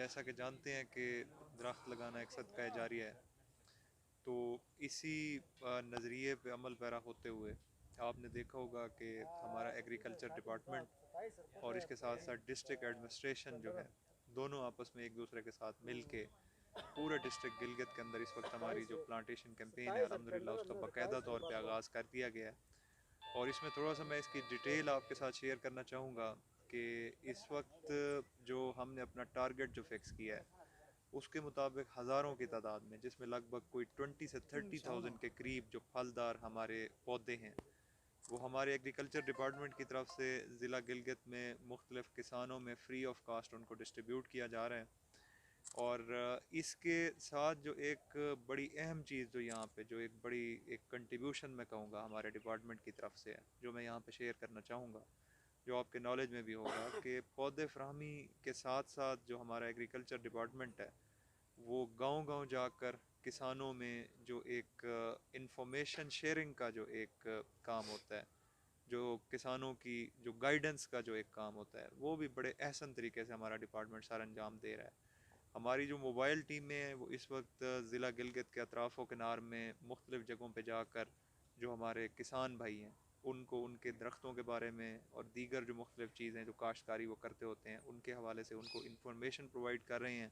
جیسا کہ جانتے ہیں کہ درخت لگانا ایک صدقہ جاریہ ہے، تو اسی نظریے پہ عمل پیرا ہوتے ہوئے آپ نے دیکھا ہوگا کہ ہمارا ایگریکلچر ڈپارٹمنٹ اور اس کے ساتھ ساتھ ڈسٹرکٹ ایڈمنسٹریشن جو ہے، دونوں آپس میں ایک دوسرے کے ساتھ مل کے پورے ڈسٹرکٹ گلگت کے اندر اس وقت ہماری جو پلانٹیشن کیمپین ہے الحمدللہ اس کا باقاعدہ طور پہ آغاز کر دیا گیا ہے۔ اور اس میں تھوڑا سا میں اس کی ڈیٹیل آپ کے ساتھ شیئر کرنا چاہوں گا کہ اس وقت جو ہم نے اپنا ٹارگٹ جو فکس کیا ہے اس کے مطابق ہزاروں کی تعداد میں، جس میں لگ بھگ کوئی 20 سے 30,000 کے قریب جو پھلدار ہمارے پودے ہیں، وہ ہمارے ایگریکلچر ڈپارٹمنٹ کی طرف سے ضلع گلگت میں مختلف کسانوں میں فری آف کاسٹ ان کو ڈسٹریبیوٹ کیا جا رہا ہے۔ اور اس کے ساتھ جو ایک بڑی اہم چیز جو یہاں پہ جو ایک بڑی ایک کنٹریبیوشن میں کہوں گا ہمارے ڈپارٹمنٹ کی طرف سے ہے، جو میں یہاں پہ شیئر کرنا چاہوں گا، جو آپ کے نالج میں بھی ہوگا کہ پودے فراہمی کے ساتھ ساتھ جو ہمارا ایگریکلچر ڈپارٹمنٹ ہے وہ گاؤں گاؤں جا کر کسانوں میں جو ایک انفارمیشن شیئرنگ کا جو ایک کام ہوتا ہے، جو کسانوں کی جو گائیڈنس کا جو ایک کام ہوتا ہے، وہ بھی بڑے احسن طریقے سے ہمارا ڈپارٹمنٹ سر انجام دے رہا ہے۔ ہماری جو موبائل ٹیمیں ہیں وہ اس وقت ضلع گلگت کے اطراف و کنار میں مختلف جگہوں پہ جا کر جو ہمارے کسان بھائی ہیں ان کو ان کے درختوں کے بارے میں اور دیگر جو مختلف چیزیں جو کاشتکاری وہ کرتے ہوتے ہیں ان کے حوالے سے ان کو انفارمیشن پرووائڈ کر رہے ہیں۔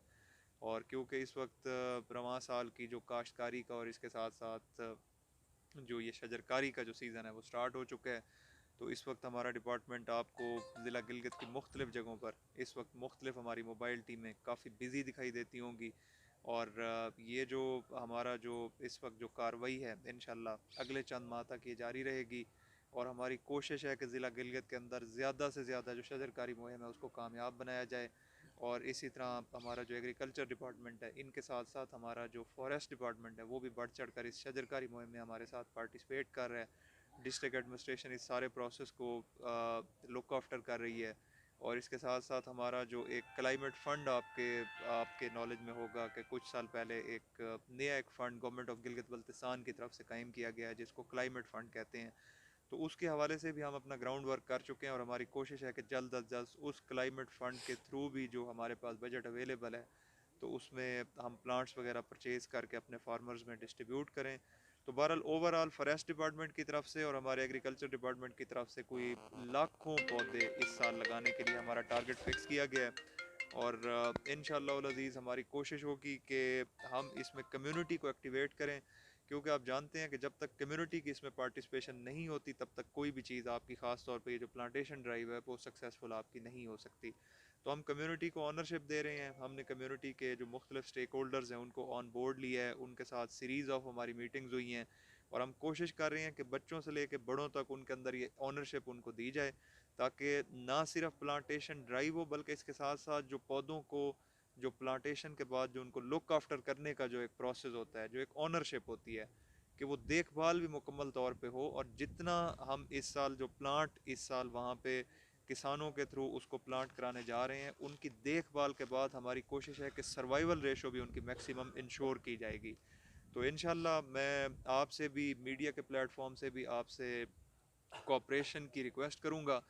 اور کیونکہ اس وقت رواں سال کی جو کاشتکاری کا اور اس کے ساتھ ساتھ جو یہ شجرکاری کا جو سیزن ہے وہ سٹارٹ ہو چکا ہے، تو اس وقت ہمارا ڈپارٹمنٹ آپ کو ضلع گلگت کی مختلف جگہوں پر اس وقت مختلف ہماری موبائل ٹیمیں کافی بزی دکھائی دیتی ہوں گی۔ اور یہ جو ہمارا جو اس وقت جو کارروائی ہے انشاءاللہ اگلے چند ماہ تک یہ جاری رہے گی، اور ہماری کوشش ہے کہ ضلع گلگت کے اندر زیادہ سے زیادہ جو شجرکاری مہم ہے اس کو کامیاب بنایا جائے۔ اور اسی طرح ہمارا جو ایگریکلچر ڈپارٹمنٹ ہے ان کے ساتھ ساتھ ہمارا جو فارسٹ ڈپارٹمنٹ ہے وہ بھی بڑھ چڑھ کر اس شجرکاری مہم میں ہمارے ساتھ پارٹیسپیٹ کر رہا ہے۔ ڈسٹرکٹ ایڈمنسٹریشن اس سارے پروسیس کو لک آفٹر کر رہی ہے۔ اور اس کے ساتھ ساتھ ہمارا جو ایک کلائمیٹ فنڈ آپ کے نالج میں ہوگا کہ کچھ سال پہلے ایک نیا ایک fund government of Gilgit Baltistan کی طرف سے قائم کیا گیا ہے جس کو کلائمیٹ فنڈ کہتے ہیں، تو اس کے حوالے سے بھی ہم اپنا گراؤنڈ ورک کر چکے ہیں، اور ہماری کوشش ہے کہ جلد از جلد اس کلائمیٹ فنڈ کے تھرو بھی جو ہمارے پاس بجٹ اویلیبل ہے تو اس میں ہم پلانٹس وغیرہ پرچیز کر کے اپنے فارمرز میں ڈسٹریبیوٹ کریں۔ تو بہرحال اوورآل فارسٹ ڈپارٹمنٹ کی طرف سے اور ہمارے ایگریکلچر ڈپارٹمنٹ کی طرف سے کوئی لاکھوں پودے اس سال لگانے کے لیے ہمارا ٹارگٹ فکس کیا گیا ہے۔ اور انشاءاللہ العزیز ہماری کوشش ہوگی کہ ہم اس میں کمیونٹی کو ایکٹیویٹ کریں، کیونکہ آپ جانتے ہیں کہ جب تک کمیونٹی کی اس میں پارٹیسپیشن نہیں ہوتی تب تک کوئی بھی چیز آپ کی، خاص طور پہ یہ جو پلانٹیشن ڈرائیو ہے وہ سکسیزفل آپ کی نہیں ہو سکتی۔ تو ہم کمیونٹی کو آنرشپ دے رہے ہیں، ہم نے کمیونٹی کے جو مختلف سٹیک ہولڈرز ہیں ان کو آن بورڈ لیا ہے، ان کے ساتھ سیریز آف ہماری میٹنگز ہوئی ہیں، اور ہم کوشش کر رہے ہیں کہ بچوں سے لے کے بڑوں تک ان کے اندر یہ آنرشپ ان کو دی جائے، تاکہ نہ صرف پلانٹیشن ڈرائیو ہو بلکہ اس کے ساتھ ساتھ جو پودوں کو جو پلانٹیشن کے بعد جو ان کو لک آفٹر کرنے کا جو ایک پروسیس ہوتا ہے، جو ایک آنرشپ ہوتی ہے، کہ وہ دیکھ بھال بھی مکمل طور پہ ہو۔ اور جتنا ہم اس سال جو پلانٹ اس سال وہاں پہ کسانوں کے تھرو اس کو پلانٹ کرانے جا رہے ہیں، ان کی دیکھ بھال کے بعد ہماری کوشش ہے کہ سروائیول ریشو بھی ان کی میکسیمم انشور کی جائے گی۔ تو انشاءاللہ میں آپ سے بھی میڈیا کے پلیٹ فارم سے بھی آپ سے کوآپریشن کی ریکویسٹ کروں گا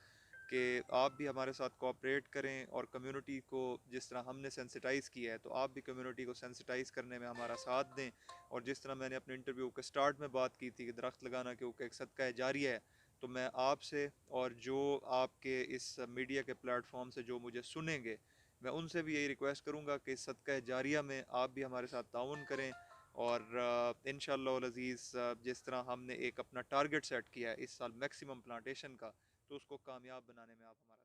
کہ آپ بھی ہمارے ساتھ کوآپریٹ کریں، اور کمیونٹی کو جس طرح ہم نے سینسٹائز کیا ہے تو آپ بھی کمیونٹی کو سینسٹائز کرنے میں ہمارا ساتھ دیں۔ اور جس طرح میں نے اپنے انٹرویو کے سٹارٹ میں بات کی تھی کہ درخت لگانا کیونکہ ایک صدقہ جاریہ ہے، تو میں آپ سے اور جو آپ کے اس میڈیا کے پلیٹ فارم سے جو مجھے سنیں گے، میں ان سے بھی یہی ریکویسٹ کروں گا کہ اس صدقہ جاریہ میں آپ بھی ہمارے ساتھ تعاون کریں۔ اور انشاءاللہ العزیز جس طرح ہم نے ایک اپنا ٹارگٹ سیٹ کیا ہے اس سال میکسیمم پلانٹیشن کا، تو اس کو کامیاب بنانے میں آپ ہمارا